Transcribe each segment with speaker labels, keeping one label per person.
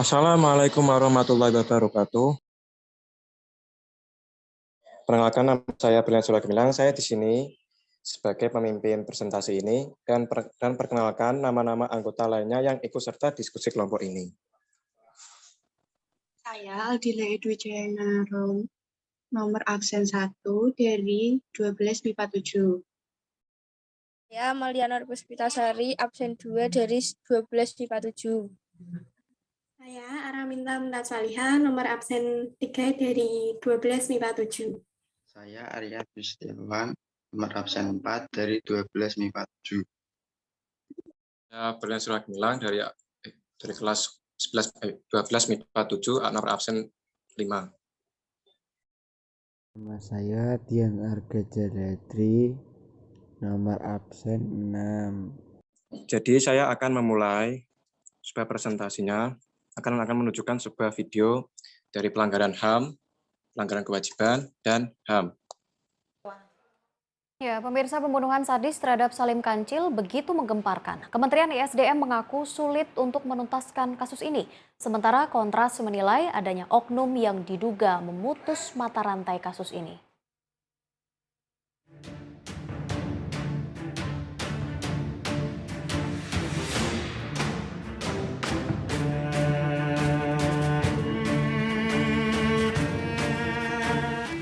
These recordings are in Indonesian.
Speaker 1: Assalamualaikum warahmatullahi wabarakatuh. Perkenalkan, nama saya Brilian Sulagemilang. Saya di sini sebagai pemimpin presentasi ini dan perkenalkan nama-nama anggota lainnya yang ikut serta diskusi kelompok ini.
Speaker 2: Saya Aldila Edwijayana nomor absen 1 dari 12 MIPA 7.
Speaker 3: Saya Maliana Puspitasari, absen 2 dari 12 MIPA 7.
Speaker 4: Saya Araminta Muntatsaliha, nomor absen 3 dari 12 MIPA 7.
Speaker 5: Saya Arya Bustiawan, nomor absen 4 dari 12 MIPA 7.
Speaker 1: Saya Brilian Sulagemilang dari kelas 12 MIPA 7, nomor absen 5.
Speaker 6: Nama saya Tiang Arga Jaladri, nomor absen 6.
Speaker 1: Jadi saya akan memulai sebuah presentasinya, akan menunjukkan sebuah video dari pelanggaran HAM, pelanggaran kewajiban, dan HAM.
Speaker 7: Ya, pemirsa, pembunuhan sadis terhadap Salim Kancil begitu menggemparkan. Kementerian ISDM mengaku sulit untuk menuntaskan kasus ini. Sementara Kontras menilai adanya oknum yang diduga memutus mata rantai kasus ini.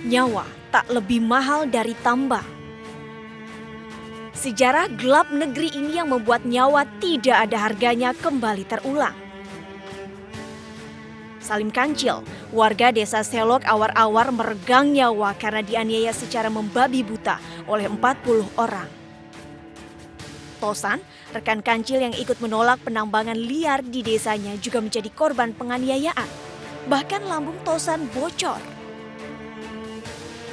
Speaker 8: Nyawa tak lebih mahal dari tambang. Sejarah gelap negeri ini yang membuat nyawa tidak ada harganya kembali terulang. Salim Kancil, warga desa Selok Awar-Awar meregang nyawa karena dianiaya secara membabi buta oleh 40 orang. Tosan, rekan Kancil yang ikut menolak penambangan liar di desanya juga menjadi korban penganiayaan. Bahkan lambung Tosan bocor.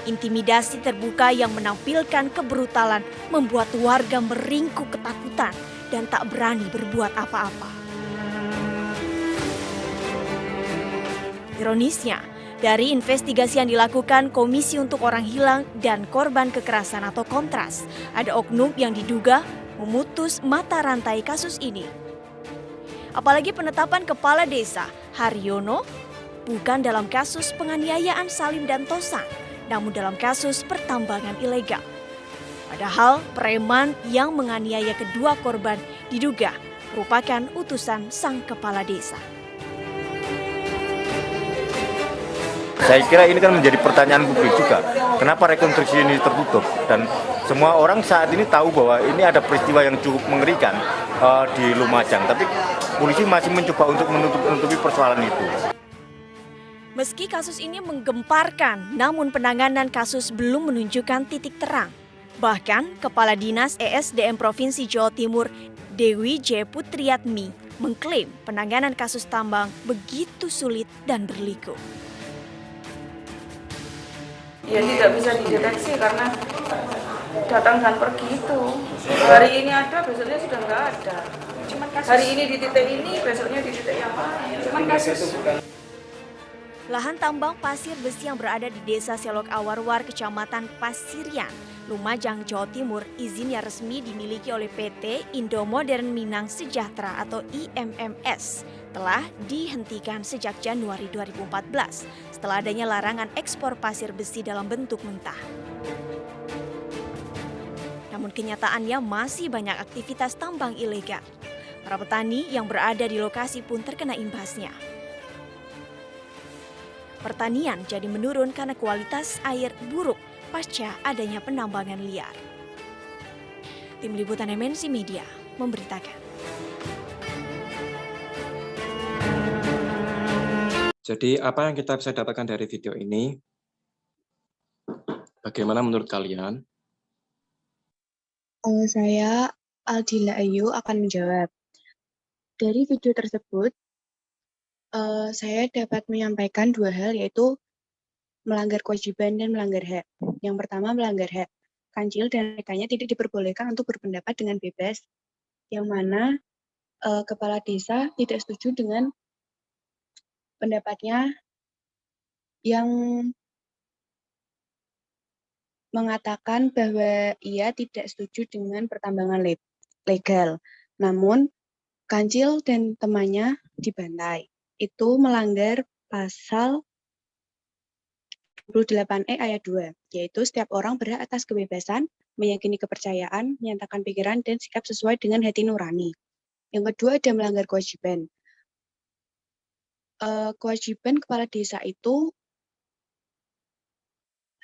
Speaker 8: Intimidasi terbuka yang menampilkan kebrutalan membuat warga meringkuk ketakutan dan tak berani berbuat apa-apa. Ironisnya, dari investigasi yang dilakukan Komisi untuk Orang Hilang dan Korban Kekerasan atau Kontras, ada oknum yang diduga memutus mata rantai kasus ini. Apalagi penetapan Kepala Desa Haryono bukan dalam kasus penganiayaan Salim dan Tosan, namun dalam kasus pertambangan ilegal. Padahal preman yang menganiaya kedua korban diduga merupakan utusan sang kepala desa.
Speaker 9: Saya kira ini kan menjadi pertanyaan publik juga. Kenapa rekonstruksi ini tertutup? Dan semua orang saat ini tahu bahwa ini ada peristiwa yang cukup mengerikan di Lumajang. Tapi polisi masih mencoba untuk menutupi persoalan itu.
Speaker 8: Meski kasus ini menggemparkan, namun penanganan kasus belum menunjukkan titik terang. Bahkan, Kepala Dinas ESDM Provinsi Jawa Timur, Dewi J. Putriatmi, mengklaim penanganan kasus tambang begitu sulit dan berliku.
Speaker 10: Ya tidak bisa dideteksi karena datang dan pergi itu. Hari ini ada, besoknya sudah nggak ada. Hari ini di titik ini, besoknya di titik yang lain. Cuman kasus.
Speaker 8: Lahan tambang pasir besi yang berada di Desa Selok Awarwar, Kecamatan Pasirian, Lumajang, Jawa Timur, izinnya resmi dimiliki oleh PT Indo Modern Minang Sejahtera atau IMMS, telah dihentikan sejak Januari 2014 setelah adanya larangan ekspor pasir besi dalam bentuk mentah. Namun kenyataannya masih banyak aktivitas tambang ilegal. Para petani yang berada di lokasi pun terkena imbasnya. Pertanian jadi menurun karena kualitas air buruk pasca adanya penambangan liar. Tim Liputan MNC Media memberitakan.
Speaker 1: Jadi apa yang kita bisa dapatkan dari video ini? Bagaimana menurut kalian?
Speaker 2: Saya Aldila Ayu akan menjawab. Dari video tersebut, saya dapat menyampaikan dua hal, yaitu melanggar kewajiban dan melanggar hak. Yang pertama melanggar hak. Kancil dan rekannya tidak diperbolehkan untuk berpendapat dengan bebas, yang mana kepala desa tidak setuju dengan pendapatnya yang mengatakan bahwa ia tidak setuju dengan pertambangan legal. Namun, Kancil dan temannya dibantai. itu melanggar pasal 28E ayat 2, yaitu setiap orang berhak atas kebebasan, meyakini kepercayaan, menyatakan pikiran, dan sikap sesuai dengan hati nurani. Yang kedua ada melanggar kewajiban. Kewajiban kepala desa itu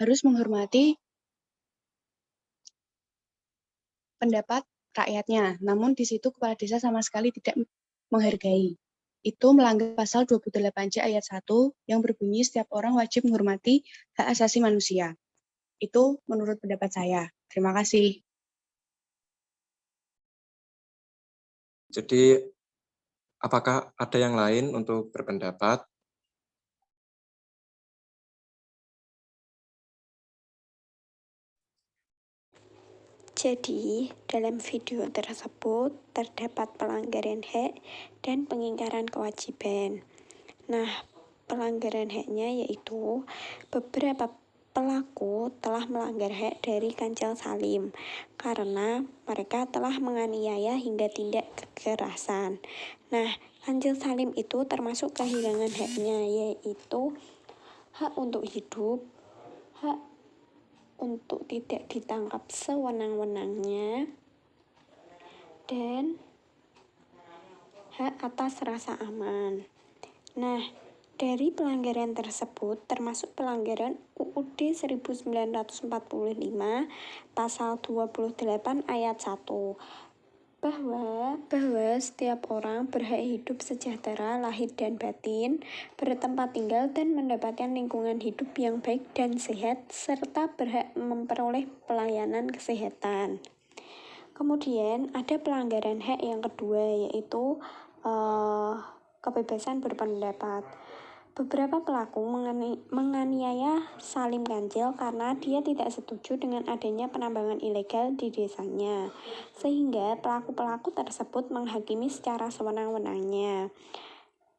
Speaker 2: harus menghormati pendapat rakyatnya, namun di situ kepala desa sama sekali tidak menghargai. Itu melanggar pasal 28J ayat 1 yang berbunyi setiap orang wajib menghormati hak asasi manusia. Itu menurut pendapat saya. Terima kasih.
Speaker 1: Jadi, apakah ada yang lain untuk berpendapat?
Speaker 11: Jadi, dalam video tersebut terdapat pelanggaran hak dan pengingkaran kewajiban. Nah, pelanggaran haknya yaitu beberapa pelaku telah melanggar hak dari Kanjeng Salim karena mereka telah menganiaya hingga tindak kekerasan. Nah, Kanjeng Salim itu termasuk kehilangan haknya yaitu hak untuk hidup, hak untuk tidak ditangkap sewenang-wenangnya, dan hak atas rasa aman. Nah, dari pelanggaran tersebut termasuk pelanggaran UUD 1945 pasal 28 ayat 1 bahwa setiap orang berhak hidup sejahtera lahir dan batin, bertempat tinggal dan mendapatkan lingkungan hidup yang baik dan sehat, serta berhak memperoleh pelayanan kesehatan. Kemudian ada pelanggaran hak yang kedua yaitu kebebasan berpendapat. Beberapa pelaku menganiaya Salim Kancil karena dia tidak setuju dengan adanya penambangan ilegal di desanya, sehingga pelaku-pelaku tersebut menghakimi secara sewenang-wenangnya.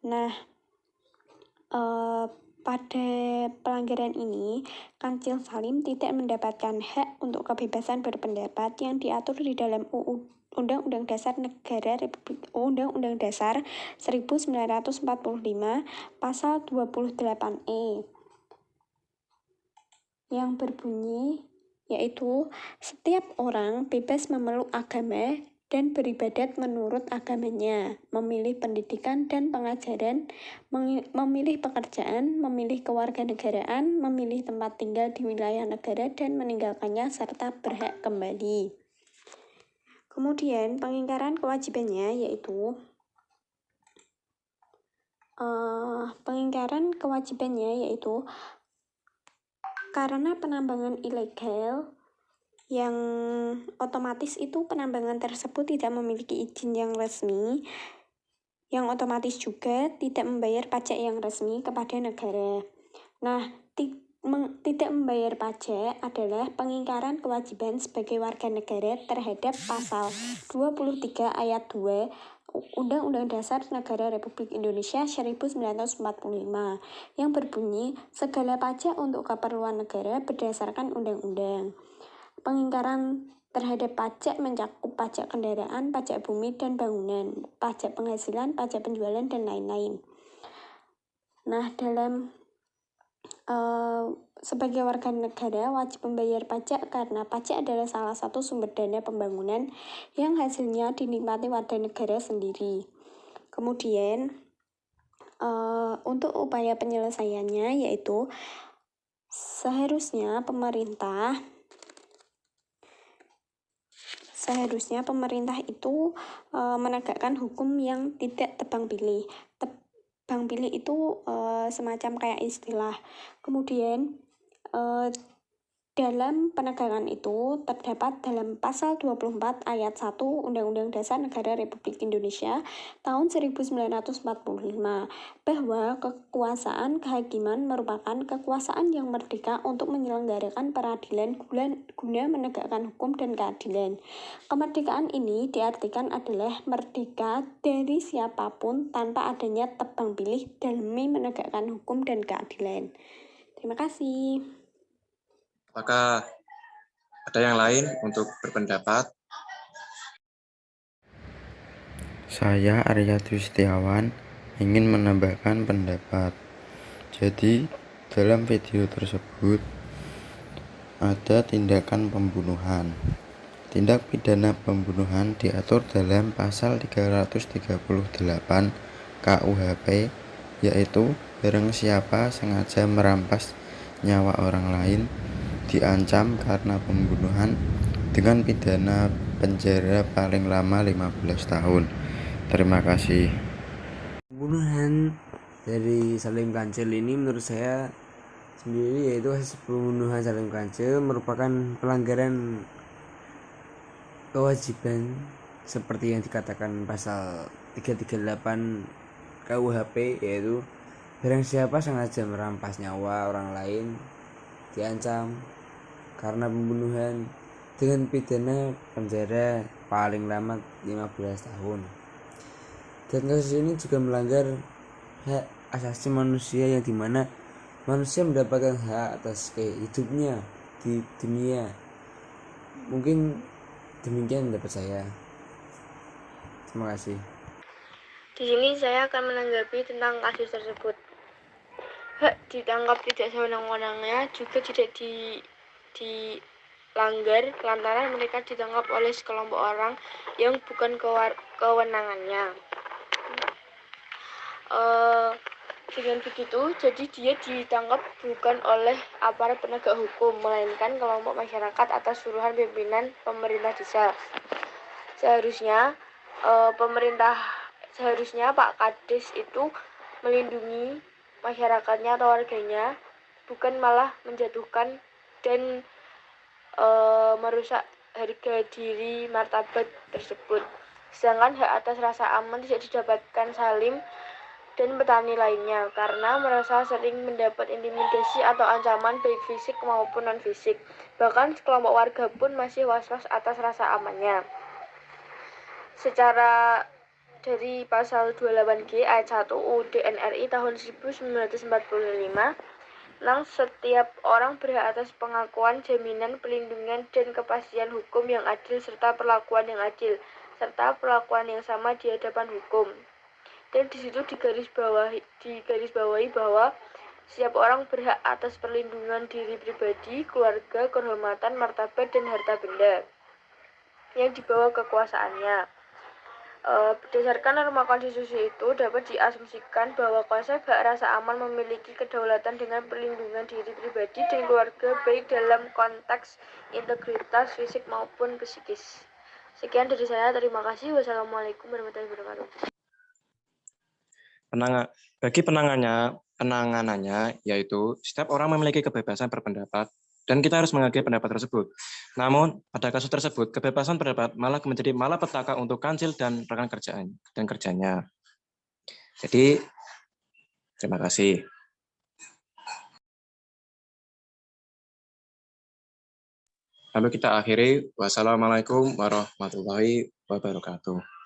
Speaker 11: Nah, pada pelanggaran ini, Kancil Salim tidak mendapatkan hak untuk kebebasan berpendapat yang diatur di dalam Undang-Undang Dasar Negara Republik Undang-Undang Dasar 1945 pasal 28E yang berbunyi yaitu setiap orang bebas memeluk agama dan beribadat menurut agamanya, memilih pendidikan dan pengajaran, memilih pekerjaan, memilih kewarganegaraan, memilih tempat tinggal di wilayah negara dan meninggalkannya serta berhak kembali. Kemudian pengingkaran kewajibannya yaitu karena penambangan ilegal yang otomatis itu penambangan tersebut tidak memiliki izin yang resmi, yang otomatis juga tidak membayar pajak yang resmi kepada negara. Nah, tidak membayar pajak adalah pengingkaran kewajiban sebagai warga negara terhadap pasal 23 ayat 2 Undang-Undang Dasar Negara Republik Indonesia 1945 yang berbunyi segala pajak untuk keperluan negara berdasarkan undang-undang. Pengingkaran terhadap pajak mencakup pajak kendaraan, pajak bumi dan bangunan, pajak penghasilan, pajak penjualan, dan lain-lain. Nah, dalam sebagai warga negara wajib membayar pajak karena pajak adalah salah satu sumber dana pembangunan yang hasilnya dinikmati warga negara sendiri. Kemudian untuk upaya penyelesaiannya yaitu seharusnya pemerintah itu menegakkan hukum yang tidak tebang pilih. Tebang pilih itu semacam kayak istilah. Kemudian dalam penegakan itu terdapat dalam pasal 24 ayat 1 Undang-Undang Dasar Negara Republik Indonesia tahun 1945 bahwa kekuasaan kehakiman merupakan kekuasaan yang merdeka untuk menyelenggarakan peradilan guna menegakkan hukum dan keadilan. Kemerdekaan ini diartikan adalah merdeka dari siapapun tanpa adanya tebang pilih demi menegakkan hukum dan keadilan. Terima kasih.
Speaker 1: Apakah ada yang lain untuk berpendapat?
Speaker 6: Saya Arya Tristiawan
Speaker 5: ingin menambahkan pendapat. Jadi, dalam video tersebut ada tindakan pembunuhan. Tindak pidana pembunuhan diatur dalam pasal 338 KUHP, yaitu barang siapa sengaja merampas nyawa orang lain diancam karena pembunuhan dengan pidana penjara paling lama 15 tahun. Terima kasih.
Speaker 6: Pembunuhan dari Salim Kancil ini menurut saya sendiri, yaitu hasil pembunuhan Salim Kancil merupakan pelanggaran kewajiban seperti yang dikatakan pasal 338 KUHP, yaitu barang siapa sengaja merampas nyawa orang lain diancam karena pembunuhan dengan pidana penjara paling lama 15 tahun. Dan kasus ini juga melanggar hak asasi manusia, yang dimana manusia mendapatkan hak atas hidupnya di dunia. Mungkin demikian pendapat saya. Terima kasih.
Speaker 3: Di sini saya akan menanggapi tentang kasus tersebut. Hak ditangkap tidak sewenang-wenangnya juga tidak dilanggar lantaran mereka ditangkap oleh sekelompok orang yang bukan kewenangannya. Dengan begitu, jadi dia ditangkap bukan oleh aparat penegak hukum, melainkan kelompok masyarakat atas suruhan pimpinan pemerintah desa. Seharusnya Pak Kades itu melindungi masyarakatnya atau warganya, bukan malah menjatuhkan dan merusak harga diri martabat tersebut. Sedangkan hak atas rasa aman tidak didapatkan Salim dan petani lainnya karena merasa sering mendapat intimidasi atau ancaman baik fisik maupun non-fisik. Bahkan sekelompok warga pun masih was-was atas rasa amannya. Secara dari pasal 28G ayat 1 UUD NRI tahun 1945, tentang setiap orang berhak atas pengakuan, jaminan, perlindungan, dan kepastian hukum yang adil serta perlakuan yang adil serta perlakuan yang sama di hadapan hukum. Dan di situ digarisbawahi bahwa setiap orang berhak atas perlindungan diri pribadi, keluarga, kehormatan, martabat, dan harta benda yang dibawa kekuasaannya. Berdasarkan norma konstitusi itu dapat diasumsikan bahwa konsep hak rasa aman memiliki kedaulatan dengan perlindungan diri pribadi dan keluarga baik dalam konteks integritas fisik maupun psikis. Sekian dari saya, terima kasih. Wassalamualaikum warahmatullahi wabarakatuh.
Speaker 1: Bagi penanganannya, yaitu setiap orang memiliki kebebasan berpendapat dan kita harus menghargai pendapat tersebut. Namun, pada kasus tersebut, kebebasan pendapat malah menjadi malapetaka untuk Kancil dan rekan kerjanya. Jadi, terima kasih. Lalu kita akhiri. Wassalamualaikum warahmatullahi wabarakatuh.